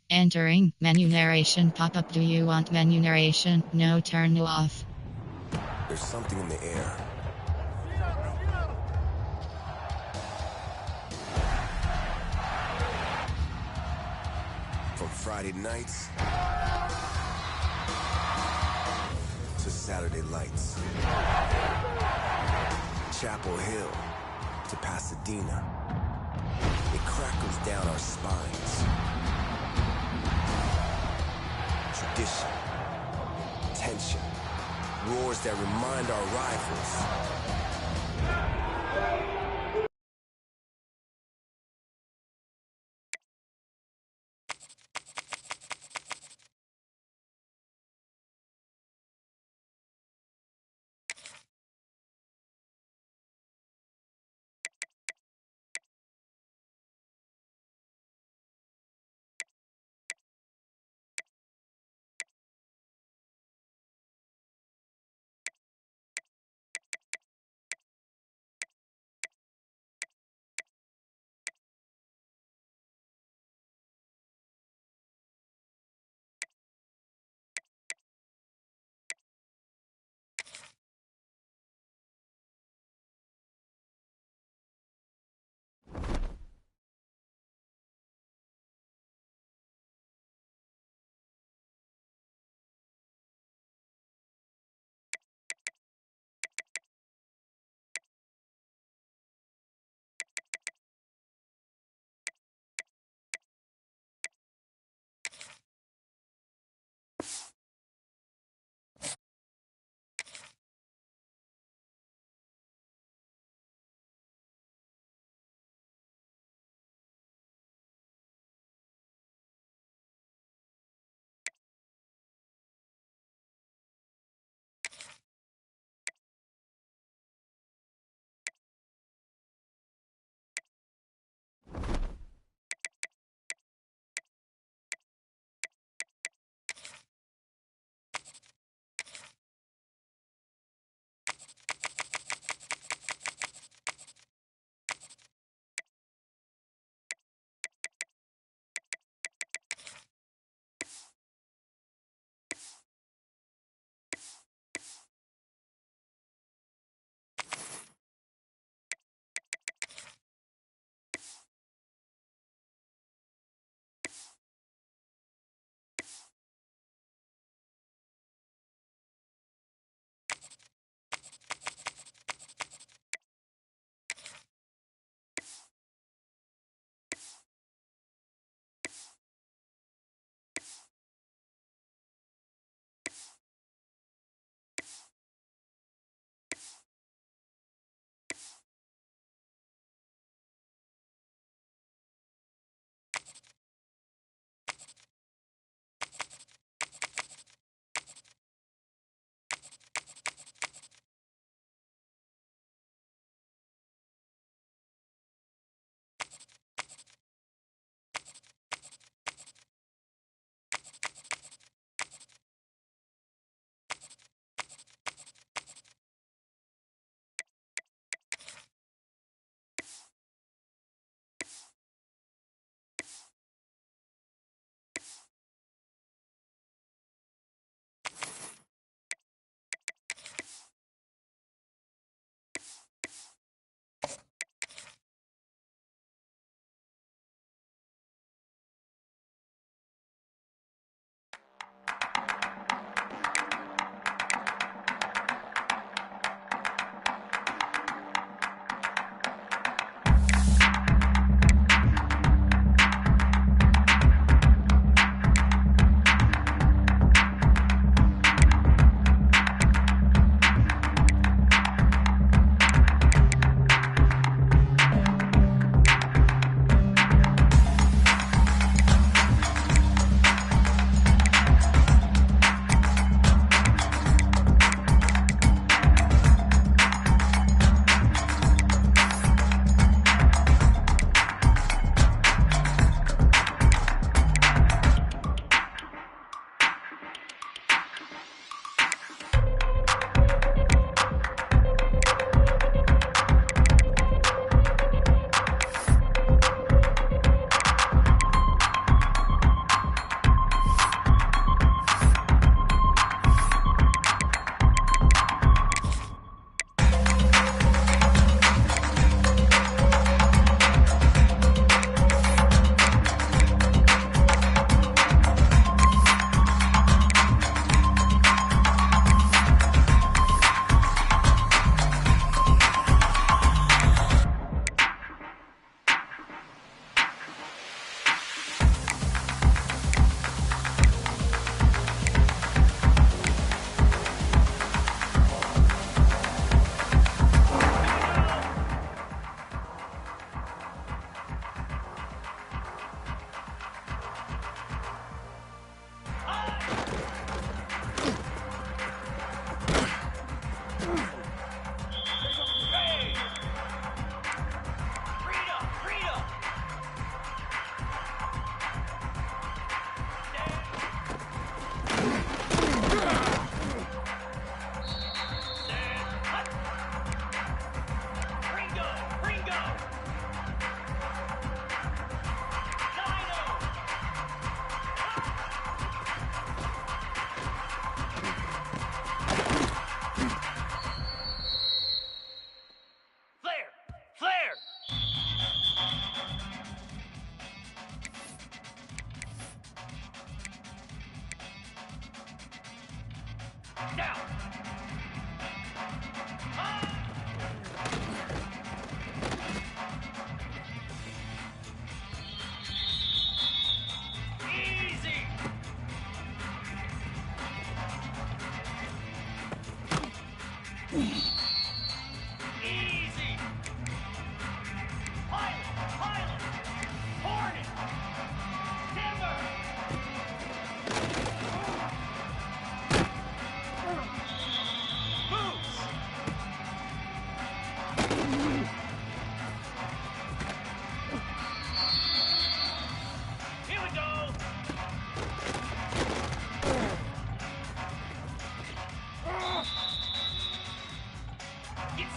Entering menu narration pop-up. Do you want menu narration? No, turn off. There's something in the air. From Friday nights to Saturday lights. Chapel Hill to Pasadena. It crackles down our spines. Tradition, tension, roars that remind our rivals.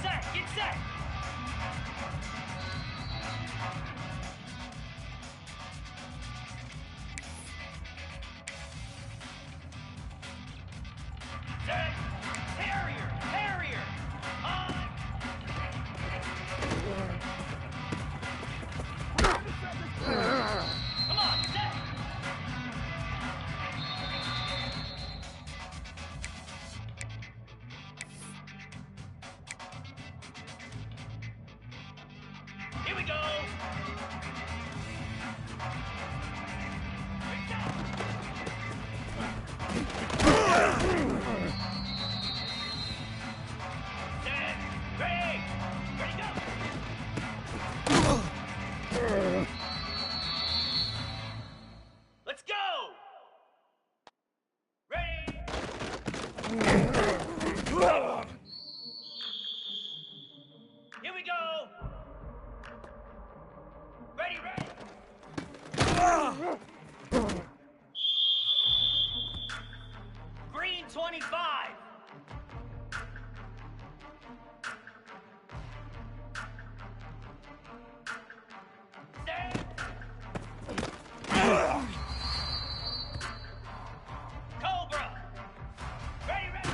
set, get set. Set. Harrier, Harrier. On. Come on, set. Here we go. Set. Ready. Ready, go. Let's go. Ready. Here we go. Ready, ready. Green 25. Set. Cobra. Ready, ready.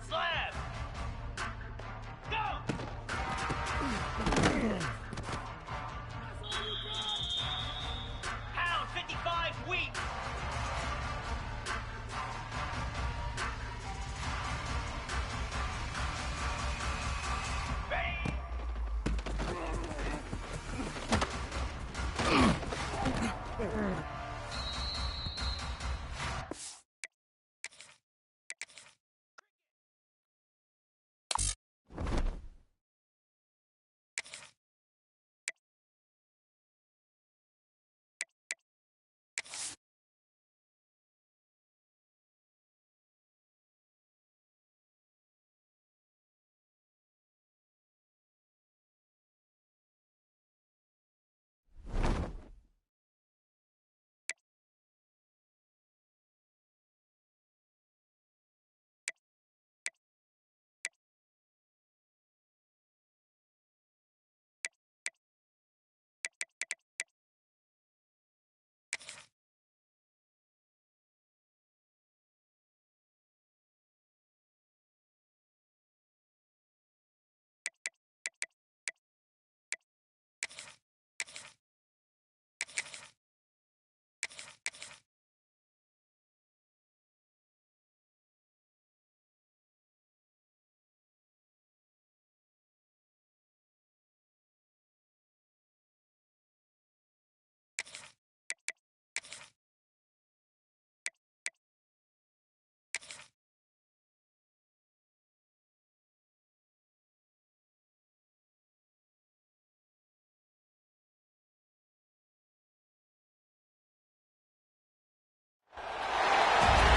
Slab. Go. Pound 55 weak. Ready.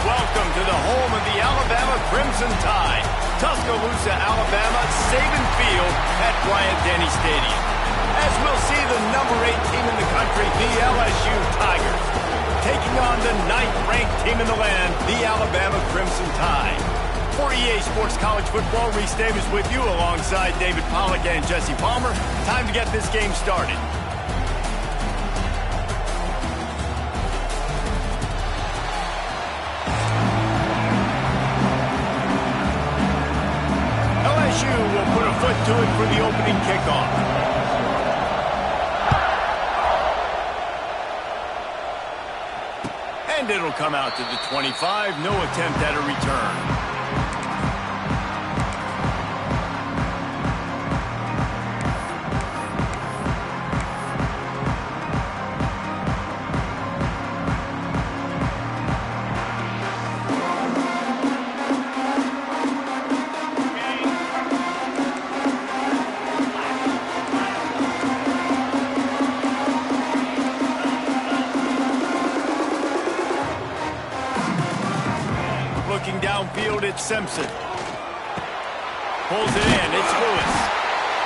Welcome to the home of the Alabama Crimson Tide, Tuscaloosa, Alabama, Saban Field at Bryant-Denny Stadium. As we'll see the number 8 team in the country, the LSU Tigers, taking on the 9th-ranked team in the land, the Alabama Crimson Tide. For EA Sports College Football, Reese Davis with you alongside David Pollack and Jesse Palmer. Time to get this game started. LSU will put a foot to it for the opening kickoff. And it'll come out to the 25. No attempt at a return. Looking downfield, it's Simpson. Pulls it in, it's Lewis.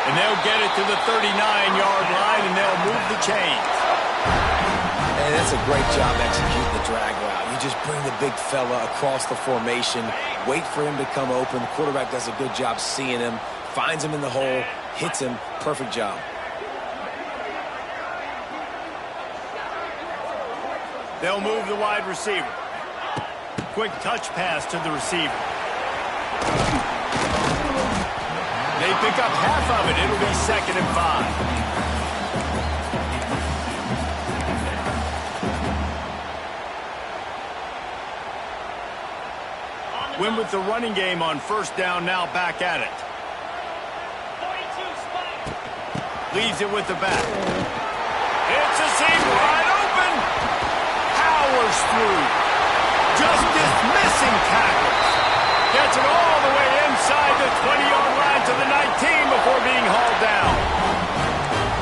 And they'll get it to the 39-yard line, and they'll move the chains. Hey, that's a great job executing the drag route. You just bring the big fella across the formation, wait for him to come open. The quarterback does a good job seeing him, finds him in the hole, hits him. Perfect job. They'll move the wide receiver. Quick touch pass to the receiver. They pick up half of it. It'll be 2nd and 5. Win with the running game on 1st down, now back at it. 42 spike. Leaves it with the back. It's a seam wide open. Powers through. Just dismissing tackles. Gets it all the way inside the 20-yard line to the 19 before being hauled down.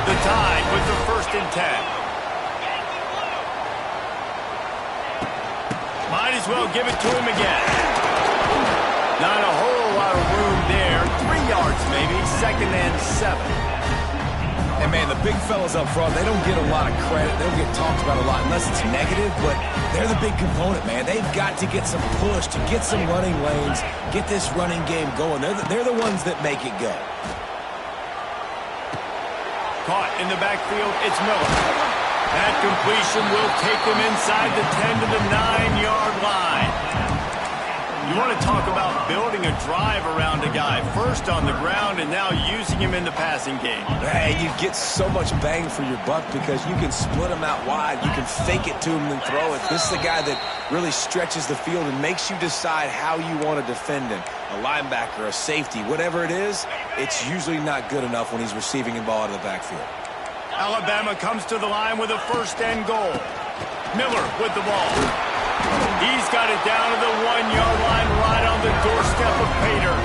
The Tide with the 1st and 10. Might as well give it to him again. Not a whole lot of room there. 3 yards maybe. 2nd and 7. And, man, the big fellas up front, they don't get a lot of credit. They don't get talked about a lot unless it's negative, but they're the big component, man. They've got to get some push, to get some running lanes, get this running game going. They're the ones that make it go. Caught in the backfield, it's Miller. That completion will take them inside the 10 to the 9-yard line. You want to talk about building a drive around a guy. First on the ground and now using him in the passing game. Hey, you get so much bang for your buck because you can split him out wide. You can fake it to him and throw it. This is a guy that really stretches the field and makes you decide how you want to defend him. A linebacker, a safety, whatever it is, it's usually not good enough when he's receiving the ball out of the backfield. Alabama comes to the line with a 1st and goal. Miller with the ball. He's got it down to the 1-yard line right on the doorstep of Pater.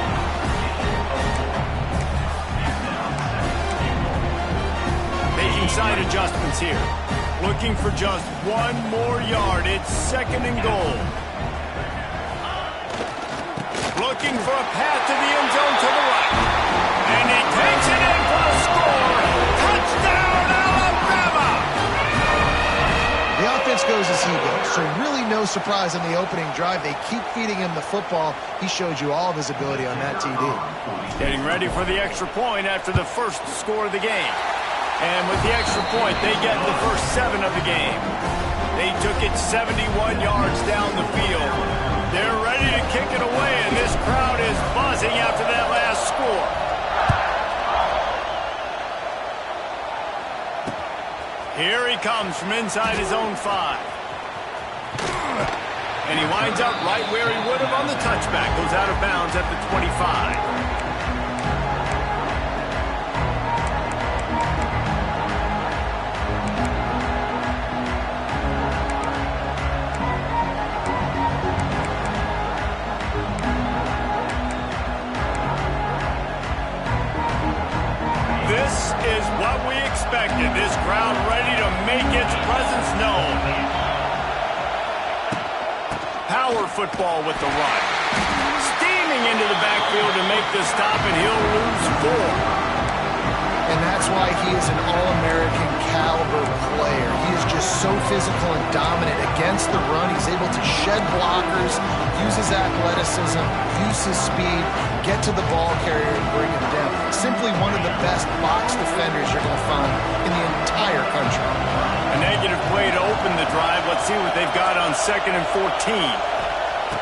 Making side adjustments here. Looking for just 1 more yard. It's 2nd and goal. Looking for a path to the end zone to the right. And he takes it in for the score. Touchdown, Alabama! The offense goes as he goes, so really no surprise in the opening drive. They keep feeding him the football. He showed you all of his ability on that TD. Getting ready for the extra point after the first score of the game. And with the extra point, they get the first 7 of the game. They took it 71 yards down the field. They're ready to kick it away, and this crowd is buzzing after that last score. Here he comes from inside his own 5. And he winds up right where he would have on the touchback. Goes out of bounds at the 25. This is what we expected. This crowd ready to make its presence known. Power football with the run. Steaming into the backfield to make the stop, and he'll lose 4. And that's why he is an All-American caliber player. He is just so physical and dominant against the run. He's able to shed blockers, use his athleticism, use his speed, get to the ball carrier and bring him down. Simply one of the best box defenders you're going to find in the entire country. A negative play to open the drive. Let's see what they've got on 2nd and 14.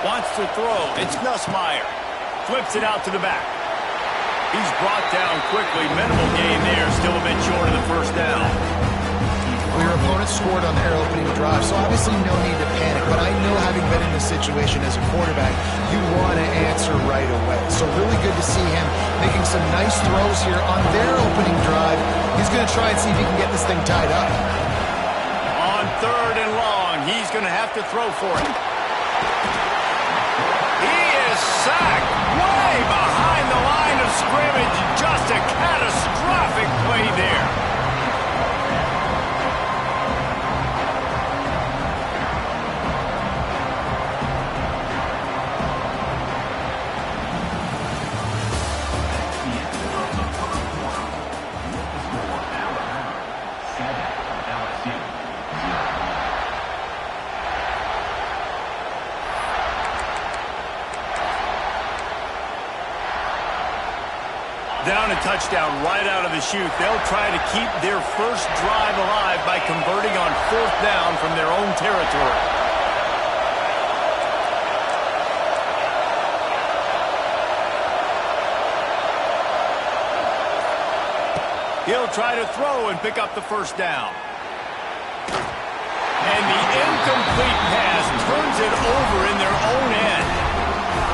Wants to throw. It's Nussmeier. Flips it out to the back. He's brought down quickly. Minimal gain there. Still a bit short of the first down. Well, your opponent scored on their opening drive, so obviously no need to panic. But I know, having been in this situation as a quarterback, you want to answer right away. So really good to see him making some nice throws here on their opening drive. He's going to try and see if he can get this thing tied up. On 3rd and long, he's going to have to throw for it. He is sacked way behind the line of scrimmage. Just a catastrophic play there. Down a touchdown right out of the chute. They'll try to keep their first drive alive by converting on 4th down from their own territory. He'll try to throw and pick up the first down. And the incomplete pass turns it over in their own end.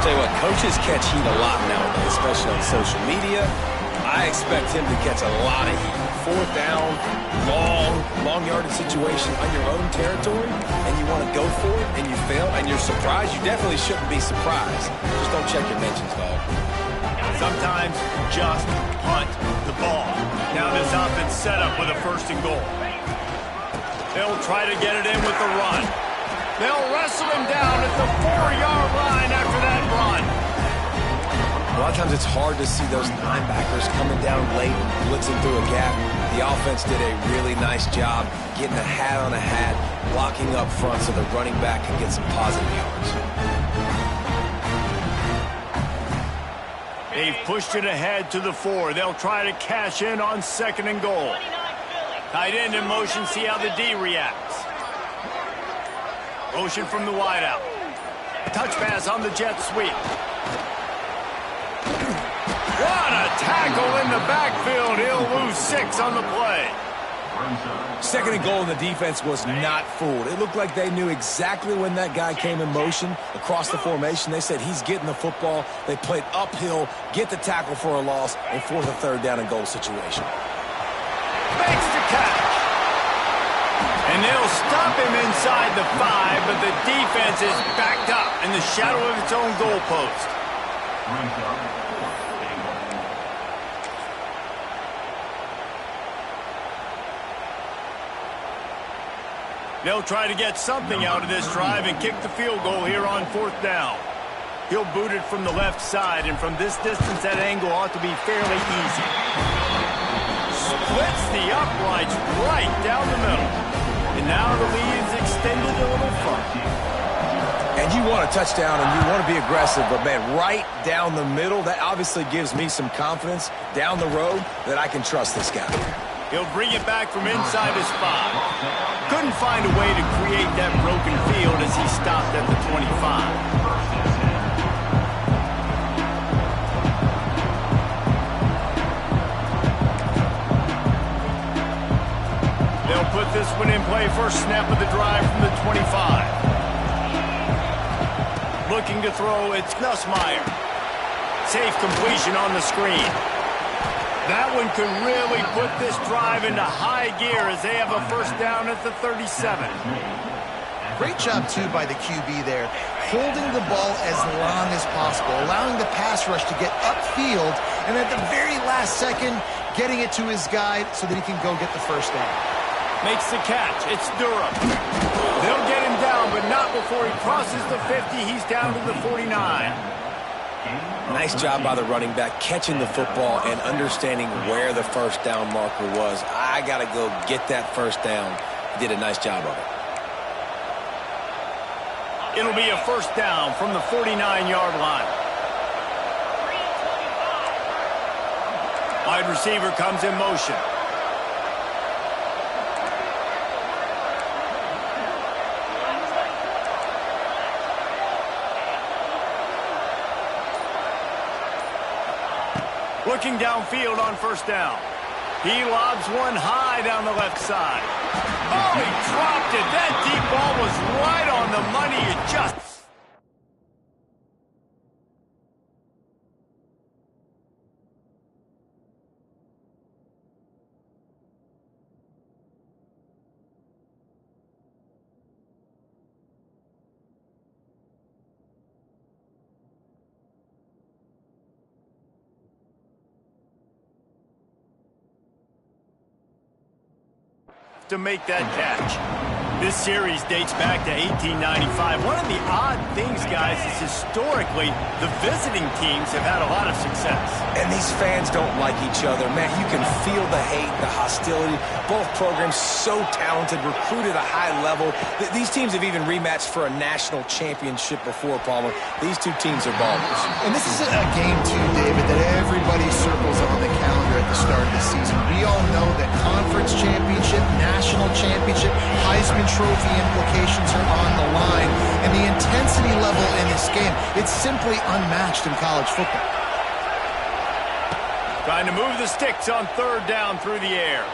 Tell you what, coaches catch heat a lot nowadays, especially on social media. I expect him to catch a lot of heat. 4th down, long yardage situation on your own territory, and you want to go for it, and you fail, and you're surprised. You definitely shouldn't be surprised. Just don't check your mentions, dog. Sometimes just punt the ball. Now this offense set up with a 1st and goal. They'll try to get it in with the run. They'll wrestle him down at the 4-yard line after that run. A lot of times it's hard to see those linebackers coming down late, blitzing through a gap. The offense did a really nice job getting a hat on a hat, blocking up front so the running back can get some positive yards. They've pushed it ahead to the 4. They'll try to cash in on 2nd and goal. Tight end in motion, see how the D reacts. Motion from the wideout. Touch pass on the jet sweep. What a tackle in the backfield. He'll lose 6 on the play. 2nd and goal, and the defense was not fooled. It looked like they knew exactly when that guy came in motion across the formation. They said he's getting the football. They played uphill, get the tackle for a loss, and 4th and 3rd down and goal situation. Makes the catch. And they'll stop him inside the 5, but the defense is backed up in the shadow of its own goalpost. They'll try to get something out of this drive and kick the field goal here on 4th down. He'll boot it from the left side, and from this distance, that angle ought to be fairly easy. Splits the uprights right down the middle. And now the lead's extended a little further. And you want a touchdown and you want to be aggressive, but man, right down the middle, that obviously gives me some confidence down the road that I can trust this guy. He'll bring it back from inside his 5. Couldn't find a way to create that broken field as he stopped at the 25. They'll put this one in play, first snap of the drive from the 25. Looking to throw, it's Nussmeier. Safe completion on the screen. That one could really put this drive into high gear as they have a 1st down at the 37. Great job, too, by the QB there, holding the ball as long as possible, allowing the pass rush to get upfield, and at the very last second, getting it to his guy so that he can go get the 1st down. Makes the catch. It's Durham. They'll get him down, but not before he crosses the 50. He's down to the 49. Nice job by the running back, catching the football and understanding where the 1st down marker was. I got to go get that 1st down. He did a nice job of it. It'll be a 1st down from the 49-yard line. Wide receiver comes in motion. Looking downfield on 1st down. He lobs one high down the left side. Oh, he dropped it. That deep ball was right on the money. It just... to make that catch. This series dates back to 1895. One of the odd things, guys, is historically the visiting teams have had a lot of success. And these fans don't like each other. Man, you can feel the hate, the hostility. Both programs so talented, recruit at a high level. These teams have even rematched for a national championship before, Palmer. These two teams are ballers. And this is a game, too, David, that everybody circles on the calendar at the start of the season. We all know that conference championship, national championship, Heisman Trophy implications are on the line. And the intensity level in this game, it's simply unmatched in college football. Trying to move the sticks on third down through the air.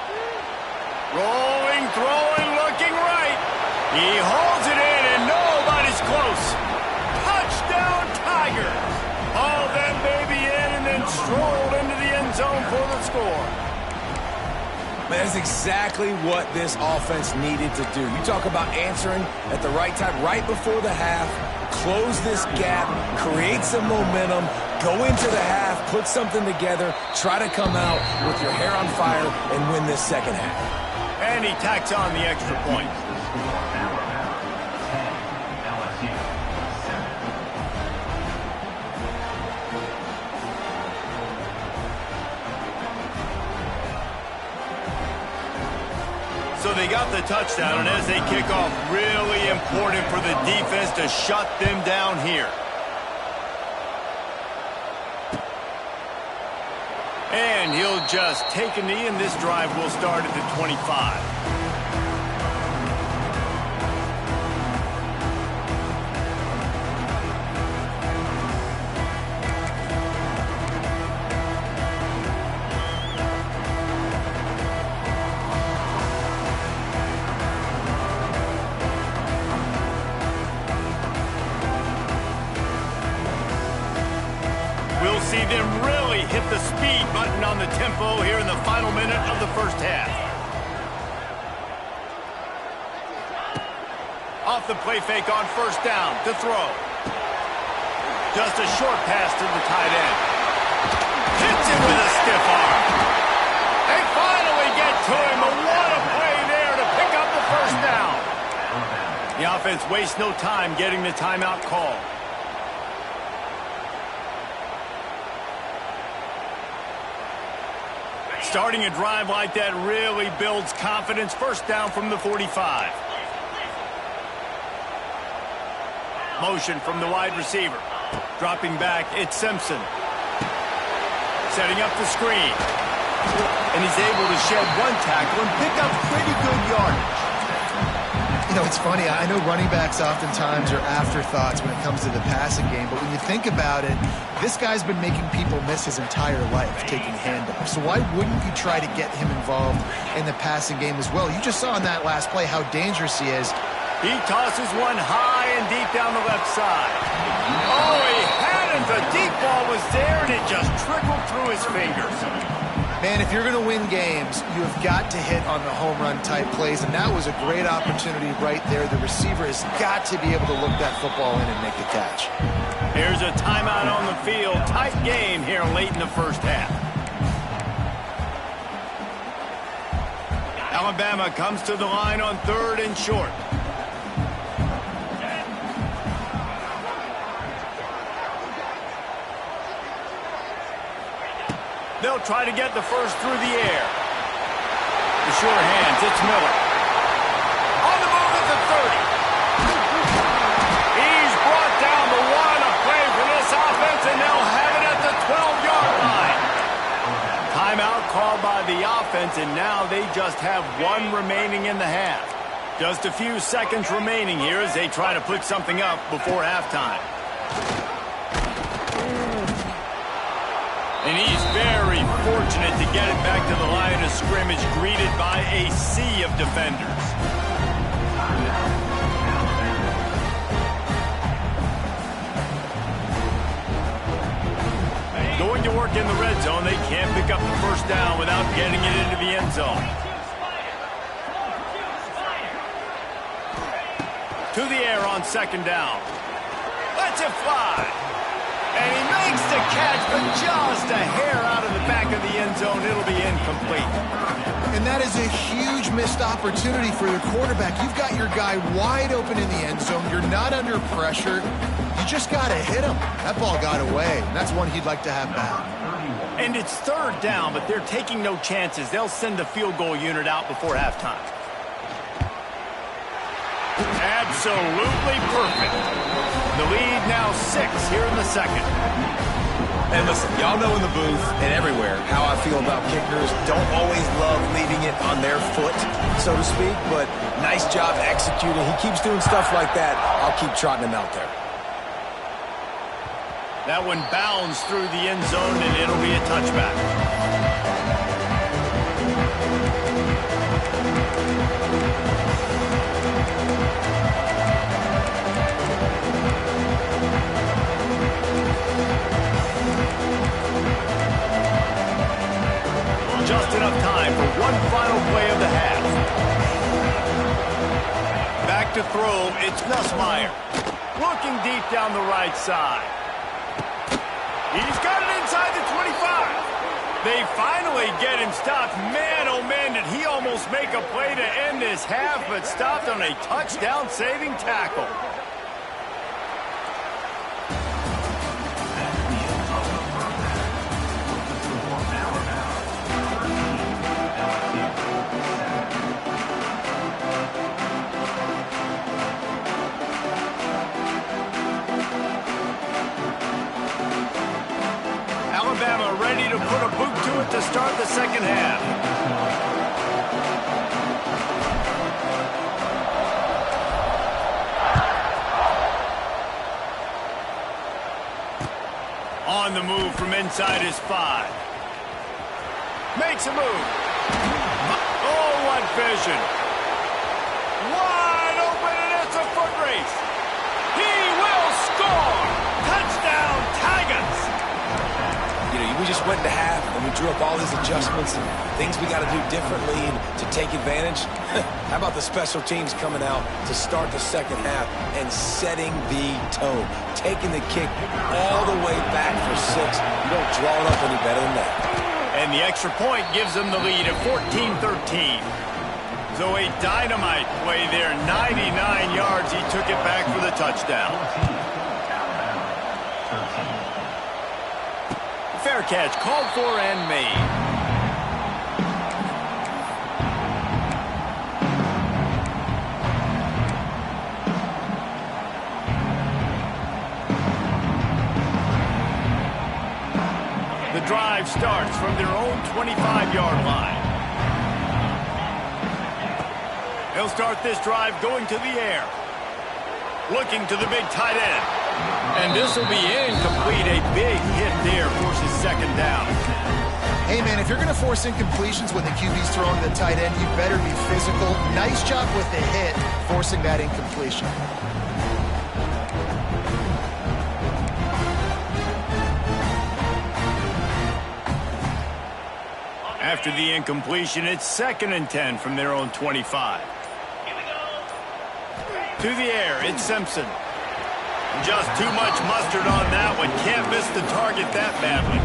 Rolling, throwing, looking right. He holds it in, and nobody's close. Touchdown, Tigers. All them baby in, and then strolled into the end zone for the score. Man, that's exactly what this offense needed to do. You talk about answering at the right time, right before the half, close this gap, create some momentum, go into the half, put something together, try to come out with your hair on fire and win this second half. And he tacks on the extra point. So they got the touchdown, and as they kick off, really important for the defense to shut them down here. And he'll just take a knee, and this drive will start at the 25. We'll see them really hit the speed button on the tempo here in the final minute of the first half. Off the play fake on first down to throw. Just a short pass to the tight end. Hits him with a stiff arm. They finally get to him, but what a play there to pick up the first down. The offense wastes no time getting the timeout call. Starting a drive like that really builds confidence. First down from the 45. Motion from the wide receiver. Dropping back, it's Simpson. Setting up the screen. And he's able to shed one tackle and pick up pretty good yardage. You know, it's funny. I know running backs oftentimes are afterthoughts when it comes to the passing game, but when you think about it, this guy's been making people miss his entire life taking handoffs. So why wouldn't you try to get him involved in the passing game as well? You just saw in that last play how dangerous he is. He tosses one high and deep down the left side. Oh, he had it. The deep ball was there, and it just trickled through his fingers. Man, if you're going to win games, you have got to hit on the home run type plays, and that was a great opportunity right there. The receiver has got to be able to look that football in and make the catch. Here's a timeout on the field. Tight game here late in the first half. Alabama comes to the line on third and short. They'll try to get the first through the air. The sure hands, it's Miller. On the move at the 30. He's brought down the one, a play for this offense, and they'll have it at the 12-yard line. Timeout called by the offense, and now they just have one remaining in the half. Just a few seconds remaining here as they try to put something up before halftime. And he's very fortunate to get it back to the line of scrimmage, greeted by a sea of defenders. Going to work in the red zone, they can't pick up the first down without getting it into the end zone. To the air on second down. Lets it fly. And he makes Makes the catch, but just a hair out of the back of the end zone. It'll be incomplete. And that is a huge missed opportunity for your quarterback. You've got your guy wide open in the end zone. You're not under pressure. You just got to hit him. That ball got away. That's one he'd like to have back. And it's third down, but they're taking no chances. They'll send the field goal unit out before halftime. Absolutely perfect. The lead now 6 here in the second. And listen, y'all know in the booth and everywhere how I feel about kickers. Don't always love leaving it on their foot, so to speak, but nice job executing. He keeps doing stuff like that. I'll keep trotting him out there. That one bounds through the end zone, and it'll be a touchback. Just enough time for one final play of the half. Back to throw, it's Nussmeier. Looking deep down the right side. He's got it inside the 25. They finally get him stopped. Man, oh man, did he almost make a play to end this half, but stopped on a touchdown-saving tackle. Alabama ready to put a boot to it to start the second half. On the move from inside his 5. Makes a move. Oh, what vision. Wide open, and it's a foot race. He will score. Touchdown, Tigers. You know, we just went to half and we drew up all these adjustments and things we got to do differently and to take advantage. How about the special teams coming out to start the second half and setting the tone, taking the kick all the way back for 6. You don't draw it up any better than that. And the extra point gives them the lead at 14-13. So a dynamite play there, 99 yards. He took it back for the touchdown. Fair catch, called for and made. The drive starts from their own 25-yard line. He'll start this drive going to the air. Looking to the big tight end. And this will be incomplete. A big hit there forces second down. Hey, man, if you're going to force incompletions when the QB's throwing the tight end, you better be physical. Nice job with the hit, forcing that incompletion. After the incompletion, it's 2nd and 10 from their own 25. To the air, it's Simpson. Just too much mustard on that one. Can't miss the target that badly.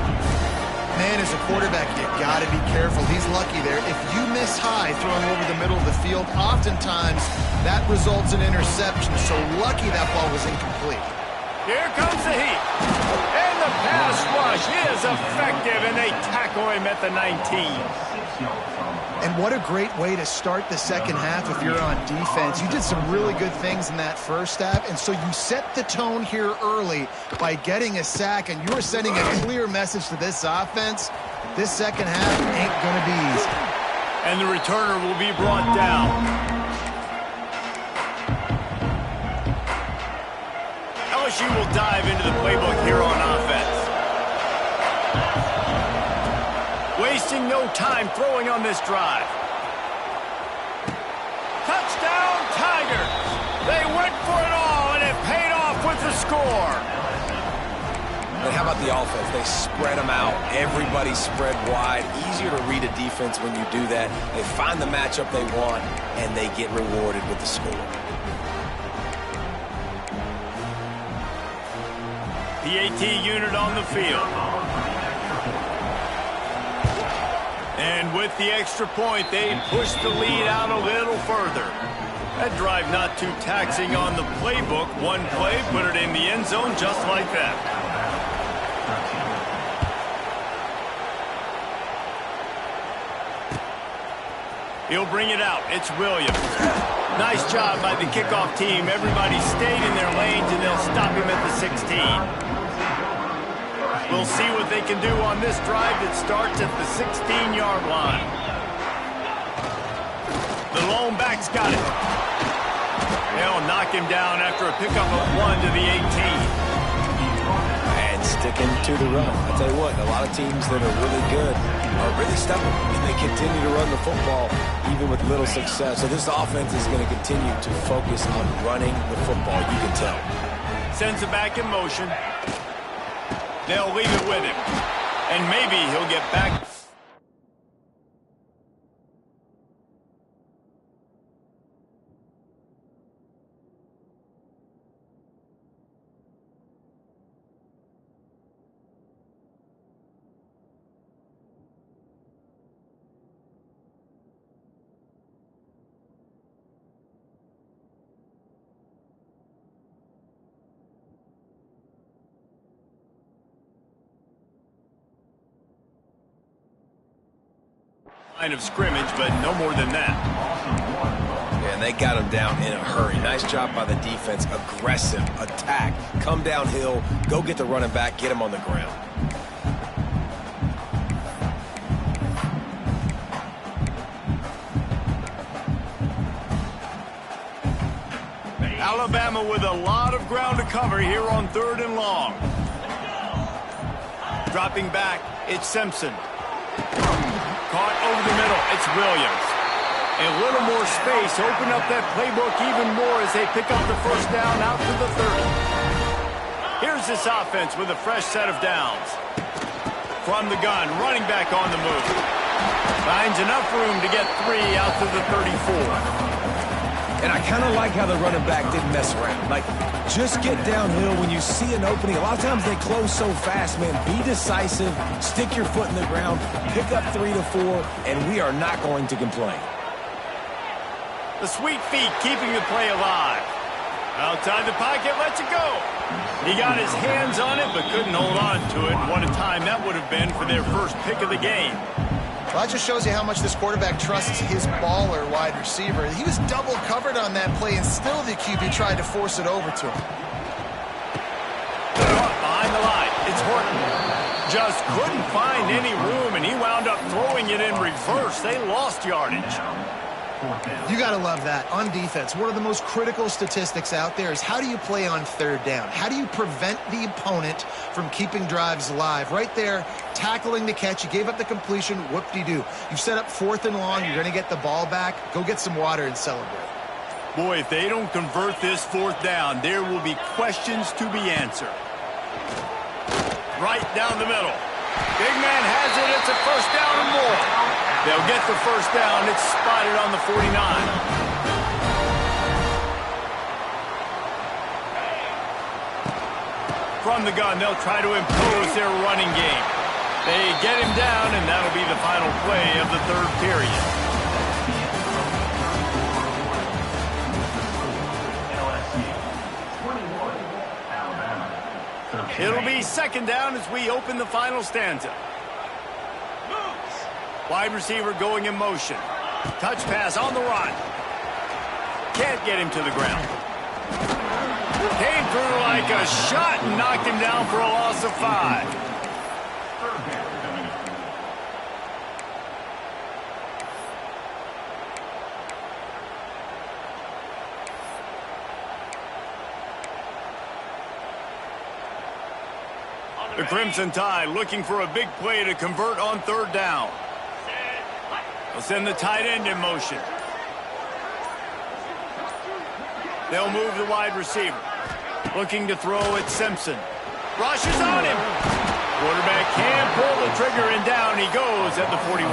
Man, as a quarterback, you got to be careful. He's lucky there. If you miss high throwing over the middle of the field, oftentimes that results in interception. So lucky that ball was incomplete. Here comes the heat. And the pass rush is effective, and they tackle him at the 19. And what a great way to start the second half if you're on defense. You did some really good things in that first half, and so you set the tone here early by getting a sack, and you are sending a clear message to this offense. This second half ain't going to be easy. And the returner will be brought down. LSU will dive into the playbook here on offense. Wasting no time throwing on this drive. Touchdown, Tigers! They went for it all, and it paid off with the score. And how about the offense? They spread them out. Everybody spread wide. Easier to read a defense when you do that. They find the matchup they want, and they get rewarded with the score. PAT unit on the field. And with the extra point, they push the lead out a little further. That drive not too taxing on the playbook. One play, put it in the end zone just like that. He'll bring it out. It's Williams. Nice job by the kickoff team. Everybody stayed in their lanes, and they'll stop him at the 16. We'll see what they can do on this drive that starts at the 16-yard line. The lone back's got it. They'll knock him down after a pickup of 1 to the 18. And sticking to the run. I'll tell you what, a lot of teams that are really good are really stubborn, and they continue to run the football even with little success. So this offense is going to continue to focus on running the football, you can tell. Sends it back in motion. They'll leave it with him. And maybe he'll get back. Line of scrimmage, but no more than that. And they got him down in a hurry. Nice job by the defense. Aggressive attack. Come downhill. Go get the running back. Get him on the ground. Alabama with a lot of ground to cover here on 3rd and long. Dropping back, it's Simpson. Caught over the middle, it's Williams. A little more space, open up that playbook even more as they pick up the first down out to the 30. Here's this offense with a fresh set of downs. From the gun, running back on the move. Finds enough room to get 3 out to the 34. And I kind of like how the running back didn't mess around. Like, just get downhill when you see an opening. A lot of times they close so fast, man. Be decisive, stick your foot in the ground, pick up 3 to 4, and we are not going to complain. The sweet feet keeping the play alive. Outside the pocket, lets it go. He got his hands on it, but couldn't hold on to it. What a time that would have been for their first pick of the game. Well, that just shows you how much this quarterback trusts his baller wide receiver. He was double covered on that play, and still the QB tried to force it over to him. Behind the line, it's Horton. Just couldn't find any room, and he wound up throwing it in reverse. They lost yardage. You got to love that. On defense, one of the most critical statistics out there is how do you play on 3rd down? How do you prevent the opponent from keeping drives alive? Right there, tackling the catch. You gave up the completion. Whoop-de-doo. You set up 4th and long. You're going to get the ball back. Go get some water and celebrate. Boy, if they don't convert this 4th down, there will be questions to be answered. Right down the middle. Big man has it. It's a first down and more. They'll get the first down. It's spotted on the 49. From the gun, they'll try to impose their running game. They get him down, and that'll be the final play of the 3rd period. It'll be 2nd down as we open the final stanza. Wide receiver going in motion. Touch pass on the run. Can't get him to the ground. Came through like a shot and knocked him down for a loss of 5. The Crimson Tide looking for a big play to convert on 3rd down. They'll send the tight end in motion. They'll move the wide receiver. Looking to throw at Simpson. Rushes on him. Quarterback can pull the trigger and down he goes at the 41.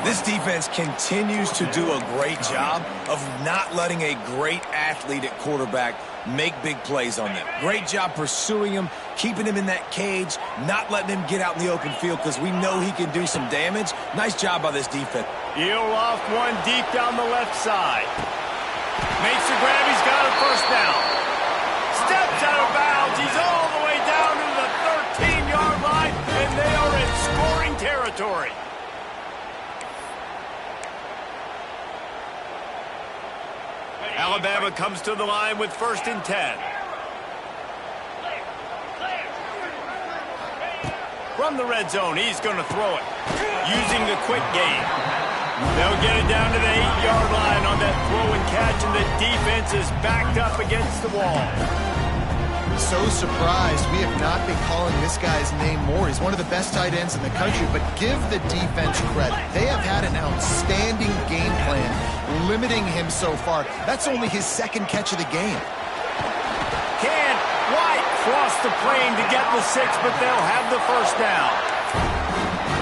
This defense continues to do a great job of not letting a great athlete at quarterback make big plays on them. Great job pursuing him, keeping him in that cage, not letting him get out in the open field because we know he can do some damage. Nice job by this defense. He'll loft one deep down the left side. Makes the grab. He's got a first down. Steps out of bounds. He's all the way down to the 13-yard line, and they are in scoring territory. Alabama comes to the line with 1st and 10. From the red zone, he's going to throw it. Using the quick game. They'll get it down to the 8-yard line on that throw and catch, and the defense is backed up against the wall. So surprised we have not been calling this guy's name more. He's one of the best tight ends in the country, but give the defense credit. They have had an outstanding game plan limiting him so far. That's only his 2nd catch of the game. Can White cross the plane to get the 6, but they'll have the first down.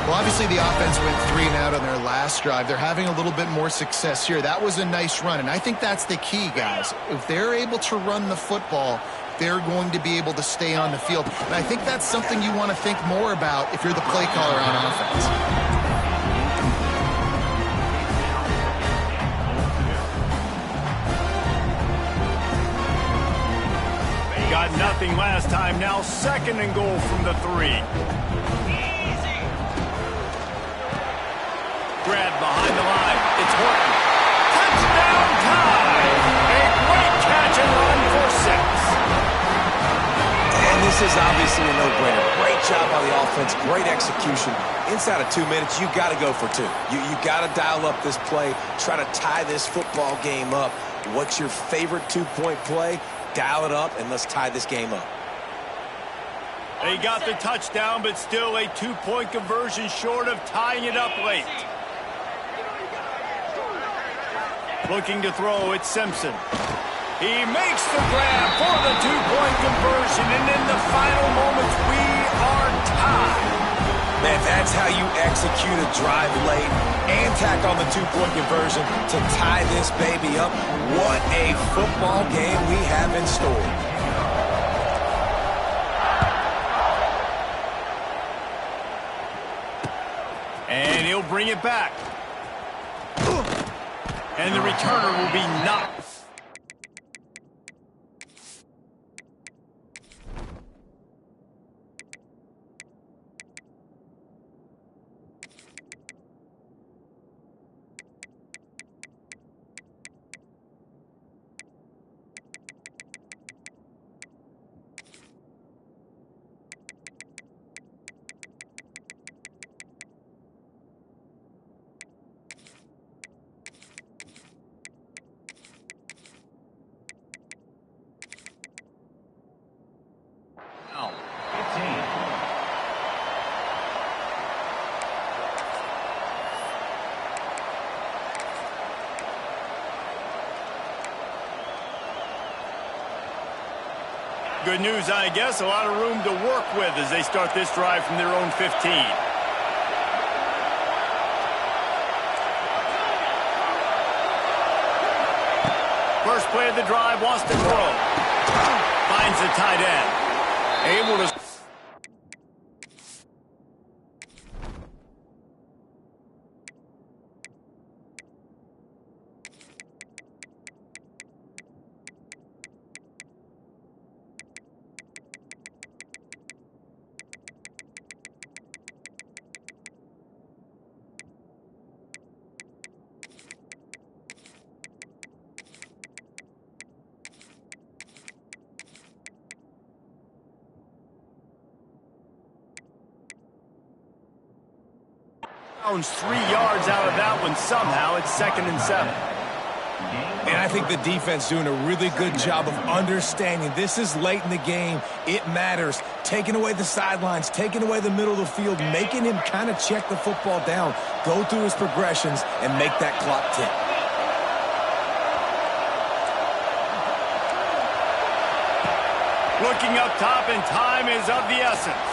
Well, obviously the offense went 3 and out on their last drive. They're having a little bit more success here. That was a nice run, and I think that's the key, guys. If they're able to run the football, they're going to be able to stay on the field. And I think that's something you want to think more about if you're the play caller on offense. They got nothing last time. Now 2nd and goal from the 3. Grab behind the line. It's Horton. Touchdown time! A great catch and run for 6. And this is obviously a no-brainer. Great job by the offense, great execution. Inside of 2 minutes, you got to go for 2. You got to dial up this play, try to tie this football game up. What's your favorite 2-point play? Dial it up, and let's tie this game up. They got the touchdown, but still a 2-point conversion short of tying it up late. Looking to throw, it's Simpson. He makes the grab for the 2-point conversion, and in the final moments, we are tied. Man, that's how you execute a drive late and tack on the 2-point conversion to tie this baby up. What a football game we have in store. And he'll bring it back. And the returner will be knocked. Good news, I guess. A lot of room to work with as they start this drive from their own 15. First play of the drive, wants to throw. Finds the tight end. Able to... Browns 3 yards out of that one somehow. It's 2nd and 7. And I think the defense doing a really good job of understanding this is late in the game. It matters. Taking away the sidelines, taking away the middle of the field, making him kind of check the football down, go through his progressions, and make that clock tick. Looking up top, and time is of the essence.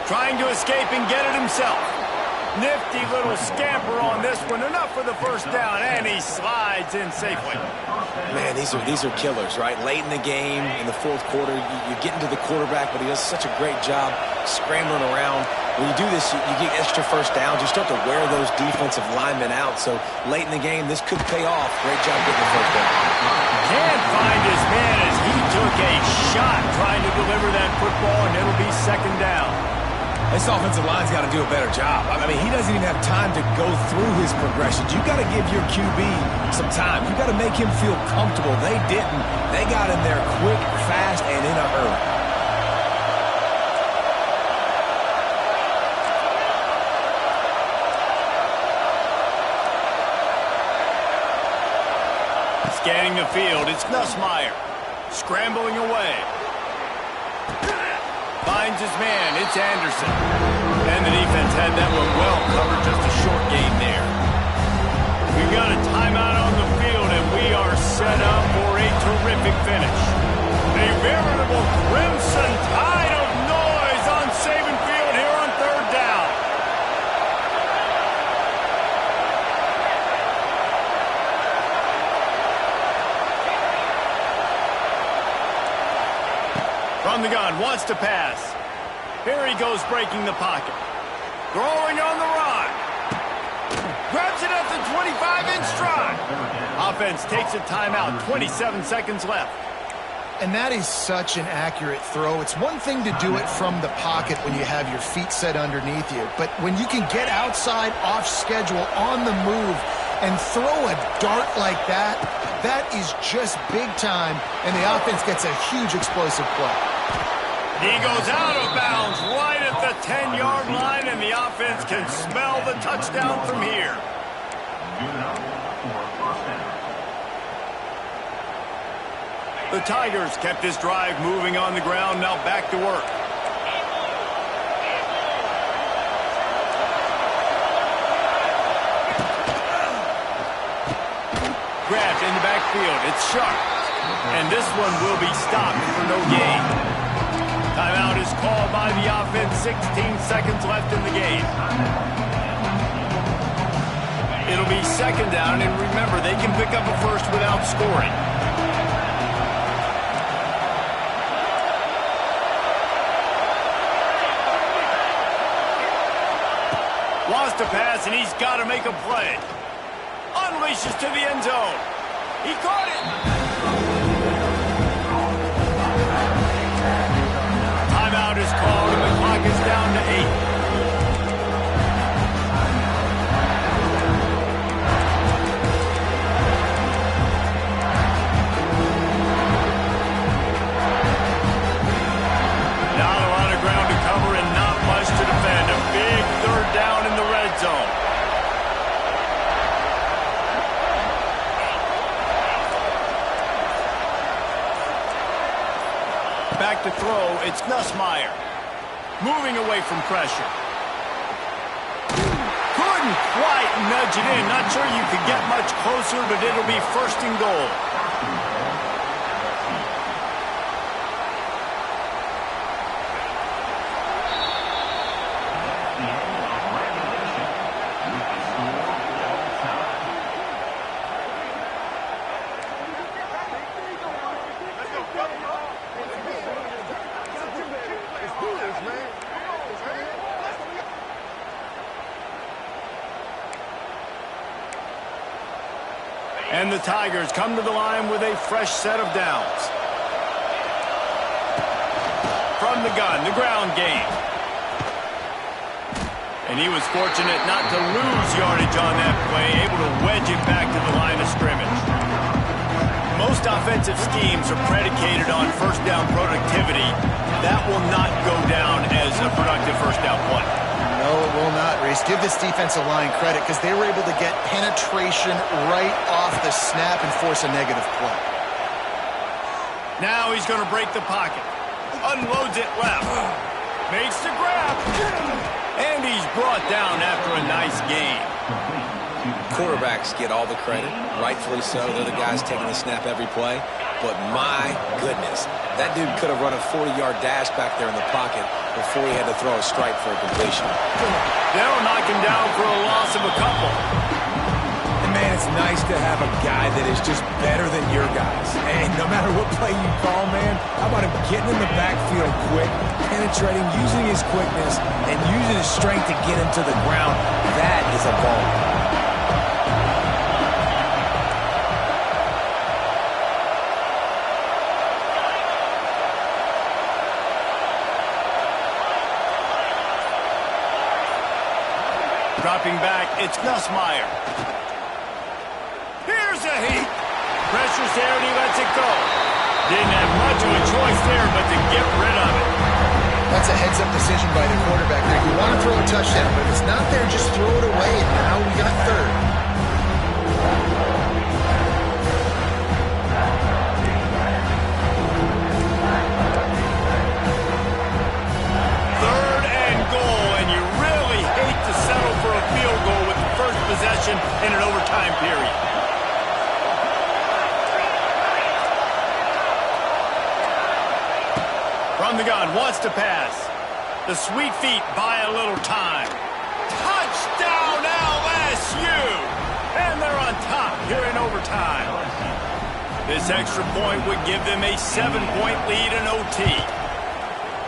Trying to escape and get it himself. Nifty little scamper on this one. Enough for the first down, and he slides in safely. Man, these are killers, right? Late in the game, in the fourth quarter, you're getting to the quarterback, but he does such a great job scrambling around. When you do this, you get extra first downs. You start to wear those defensive linemen out. So late in the game, this could pay off. Great job getting the first down. Can't find his man as he took a shot trying to deliver that football, and it'll be second down. This offensive line's got to do a better job. I mean, he doesn't even have time to go through his progressions. You got to give your QB some time. You got to make him feel comfortable. They didn't. They got in there quick, fast, and in a hurry. Scanning the field, it's Nussmeier. Scrambling away. Finds his man, it's Anderson. And the defense had that one well covered, just a short gain there. We've got a timeout on the field, and we are set up for a terrific finish. A veritable crimson tide of noise on Saban Field here on third down. From the gun, wants to pass. Here he goes breaking the pocket. Throwing on the run. Grabs it at the 25-inch stride. Offense takes a timeout, 27 seconds left. And that is such an accurate throw. It's one thing to do it from the pocket when you have your feet set underneath you, but when you can get outside, off schedule, on the move, and throw a dart like that, that is just big time, and the offense gets a huge explosive play. He goes out of bounds right at the 10-yard line, and the offense can smell the touchdown from here. The Tigers kept this drive moving on the ground, now back to work. Grabbed in the backfield, it's Sharp. And this one will be stopped for no gain. Timeout is called by the offense, 16 seconds left in the game. It'll be second down, and remember, they can pick up a first without scoring. Wants to pass, and he's got to make a play. Unleashes to the end zone. He caught it. Timeout is called, and the clock is down to 8. Not a lot of ground to cover and not much to defend. A big third down in the red zone. Back to throw, it's Nussmeier. Moving away from pressure. Couldn't quite nudge it in. Not sure you could get much closer, but it'll be first and goal. And the Tigers come to the line with a fresh set of downs. From the gun, the ground game. And he was fortunate not to lose yardage on that play, able to wedge it back to the line of scrimmage. Most offensive schemes are predicated on first down productivity. That will not go down as a productive first down play. No, it will not, Reese. Give this defensive line credit because they were able to get penetration right off the snap and force a negative play. Now he's going to break the pocket. Unloads it left. Makes the grab. And he's brought down after a nice gain. Quarterbacks get all the credit, rightfully so. They're the guys taking the snap every play. But my goodness, that dude could have run a 40-yard dash back there in the pocket before he had to throw a strike for a completion. They'll knock him down for a loss of a couple. And man, it's nice to have a guy that is just better than your guys. And no matter what play you call, man, how about him getting in the backfield quick, penetrating, using his quickness, and using his strength to get him to the ground. That is a ball. Dropping back, it's Nussmeier. Here's a heat. Pressure's there and he lets it go. Didn't have much of a choice there but to get rid of it. That's a heads-up decision by the quarterback there. You want to throw a touchdown, but if it's not there, just throw it away. And now we got third. Third and goal, and you really hate to settle for a field goal with the first possession in an overtime period. From the gun, wants to pass. The sweet feet buy a little time. Touchdown LSU! And they're on top here in overtime. This extra point would give them a 7-point lead in OT.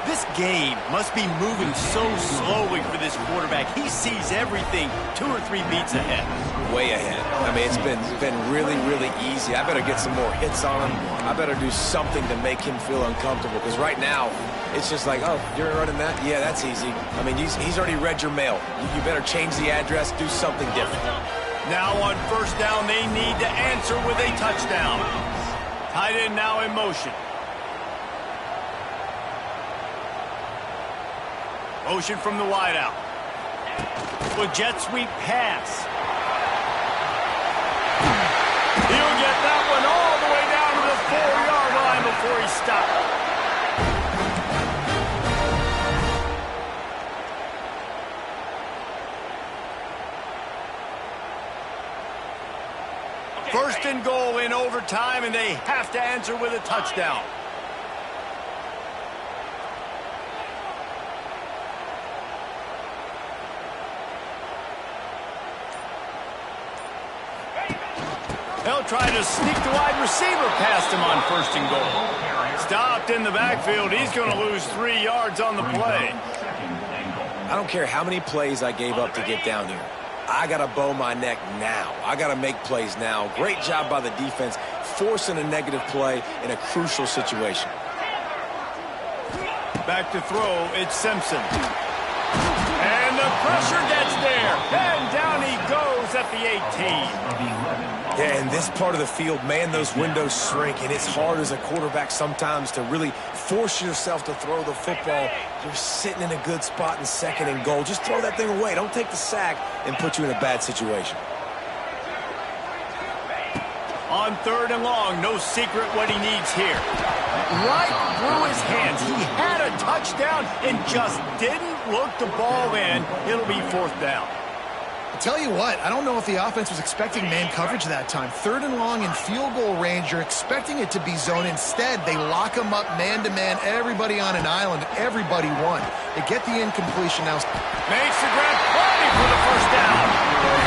This game must be moving so slowly for this quarterback. He sees everything 2 or 3 beats ahead. Way ahead. I mean, it's been really, really easy. I better get some more hits on him. I better do something to make him feel uncomfortable. Because right now, it's just like, oh, you're running that? Yeah, that's easy. I mean, he's already read your mail. You better change the address, do something different. Now on first down, they need to answer with a touchdown. Tight end now in motion. Motion from the wideout. With jet sweep pass. He'll get that one all the way down to the 4-yard line before he stopped. First and goal in overtime, and they have to answer with a touchdown. They'll try to sneak the wide receiver past him on first and goal. Stopped in the backfield. He's going to lose 3 yards on the play. I don't care how many plays I gave up to get down here. I got to bow my neck now. I got to make plays now. Great job by the defense, forcing a negative play in a crucial situation. Back to throw, it's Simpson. And the pressure gets there. And down he goes at the 18. Yeah, in this part of the field, man, those windows shrink, and it's hard as a quarterback sometimes to really force yourself to throw the football. You're sitting in a good spot in second and goal. Just throw that thing away. Don't take the sack and put you in a bad situation. On third and long, no secret what he needs here. Right through his hands. He had a touchdown and just didn't look the ball in. It'll be fourth down. Tell you what, I don't know if the offense was expecting man coverage that time. Third and long in field goal range, you're expecting it to be zone. Instead, they lock them up man-to-man, everybody on an island, everybody won. They get the incompletion now. Makes the grab, plenty for the first down.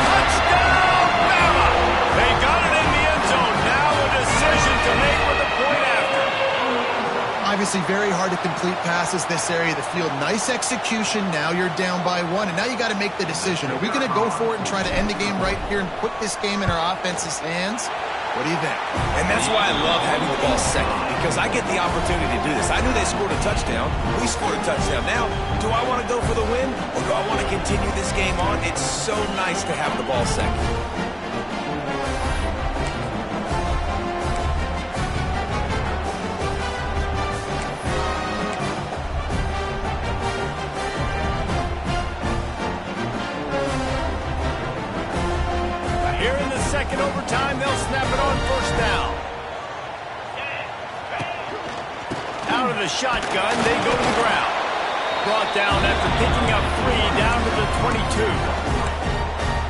Touchdown, Bama! They got it in the end zone. Now a decision to make with the point after. Obviously very hard to complete passes this area of the field. Nice execution. Now you're down by 1, and now you got to make the decision. Are we going to go for it and try to end the game right here and put this game in our offense's hands? What do you think? And that's why I love having the ball second, because I get the opportunity to do this. I knew they scored a touchdown. We scored a touchdown. Now, do I want to go for the win, or do I want to continue this game on? It's so nice to have the ball second. Second overtime, they'll snap it on first down. Out of the shotgun, they go to the ground. Brought down after picking up 3 down to the 22.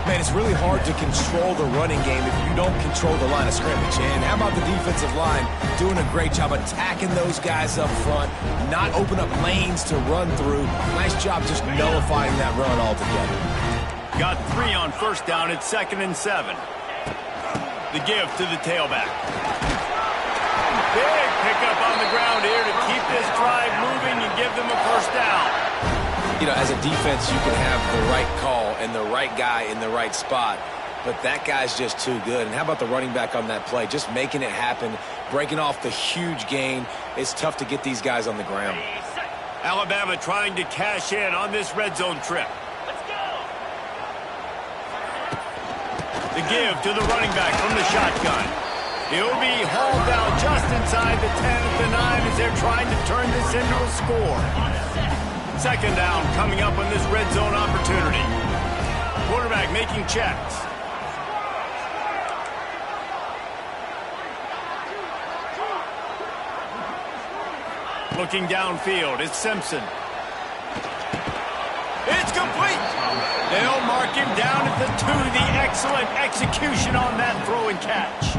Man, it's really hard to control the running game if you don't control the line of scrimmage. And how about the defensive line doing a great job attacking those guys up front, not open up lanes to run through. Nice job just nullifying that run altogether. Got 3 on first down. It's 2nd and 7. The give to the tailback. Big pickup on the ground here to keep this drive moving and give them a first down. You know, as a defense, you can have the right call and the right guy in the right spot, but that guy's just too good. And how about the running back on that play? Just making it happen, breaking off the huge gain. It's tough to get these guys on the ground. Alabama trying to cash in on this red zone trip. Let's go. The give to the running back from the shotgun. He'll be hauled down just inside the 10 at the 9 as they're trying to turn this into a score. 2nd down coming up on this red zone opportunity. Quarterback making checks. Looking downfield, it's Simpson. It's complete. They'll mark him down at the 2. The excellent execution on that throw and catch.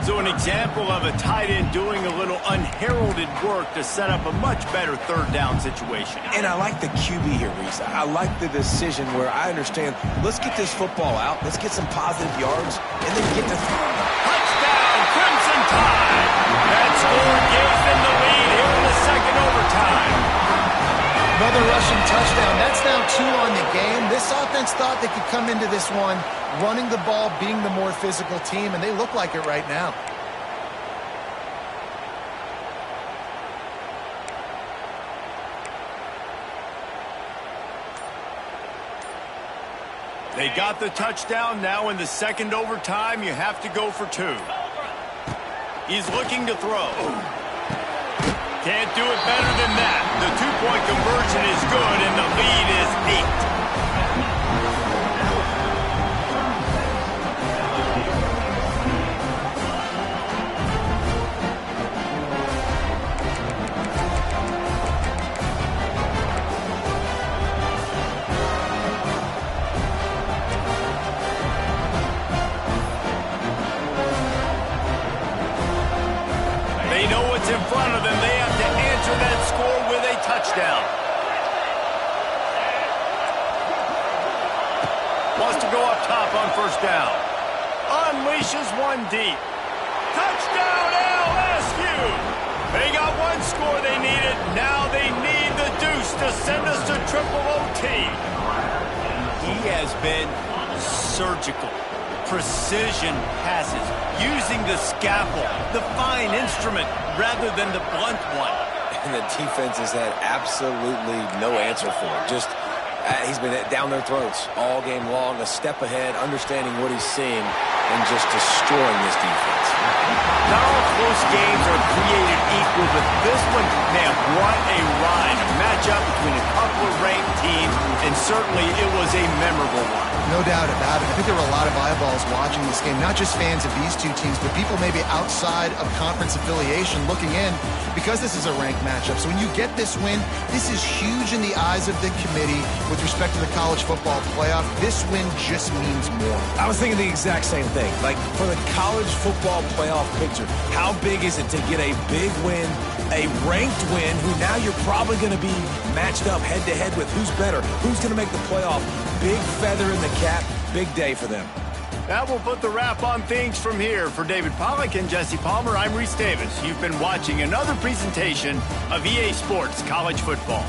So an example of a tight end doing a little unheralded work to set up a much better 3rd down situation. And I like the QB here, Reese. I like the decision where I understand, let's get this football out, let's get some positive yards, and then get to throwing. Touchdown, Crimson Tide. That score gives them the lead here in the 2nd overtime. Another rushing touchdown. That's now 2 on the game. This offense thought they could come into this one running the ball, being the more physical team, and they look like it right now. They got the touchdown. Now in the 2nd overtime, you have to go for 2. He's looking to throw. Can't do it better than that. The 2-point conversion is good, and the lead is 8. They know what's in front of them. They have to answer that score with a touchdown. Wants to go up top on first down. Unleashes one deep. Touchdown LSU! They got one score they needed. Now they need the deuce to send us to triple OT. He has been surgical. Precision passes, using the scalpel, the fine instrument, rather than the blunt one. And the defense has had absolutely no answer for it. Just, he's been down their throats all game long, a step ahead, understanding what he's seeing, and just destroying this defense. Not all close games are created equal, but this one, man, what a ride. A matchup between a couple of ranked teams, and certainly it was a memorable one. No doubt about it. I think there were a lot of eyeballs watching this game, not just fans of these two teams, but people maybe outside of conference affiliation looking in because this is a ranked matchup. So when you get this win, this is huge in the eyes of the committee with respect to the college football playoff. This win just means more. I was thinking the exact same thing. Like, for the college football playoff picture, how big is it to get a big win, a ranked win, who now you're probably going to be matched up head-to-head with who's better, who's going to make the playoff. Big feather in the cap, big day for them. That will put the wrap on things from here. For David Pollack and Jesse Palmer, I'm Reese Davis. You've been watching another presentation of EA Sports College Football.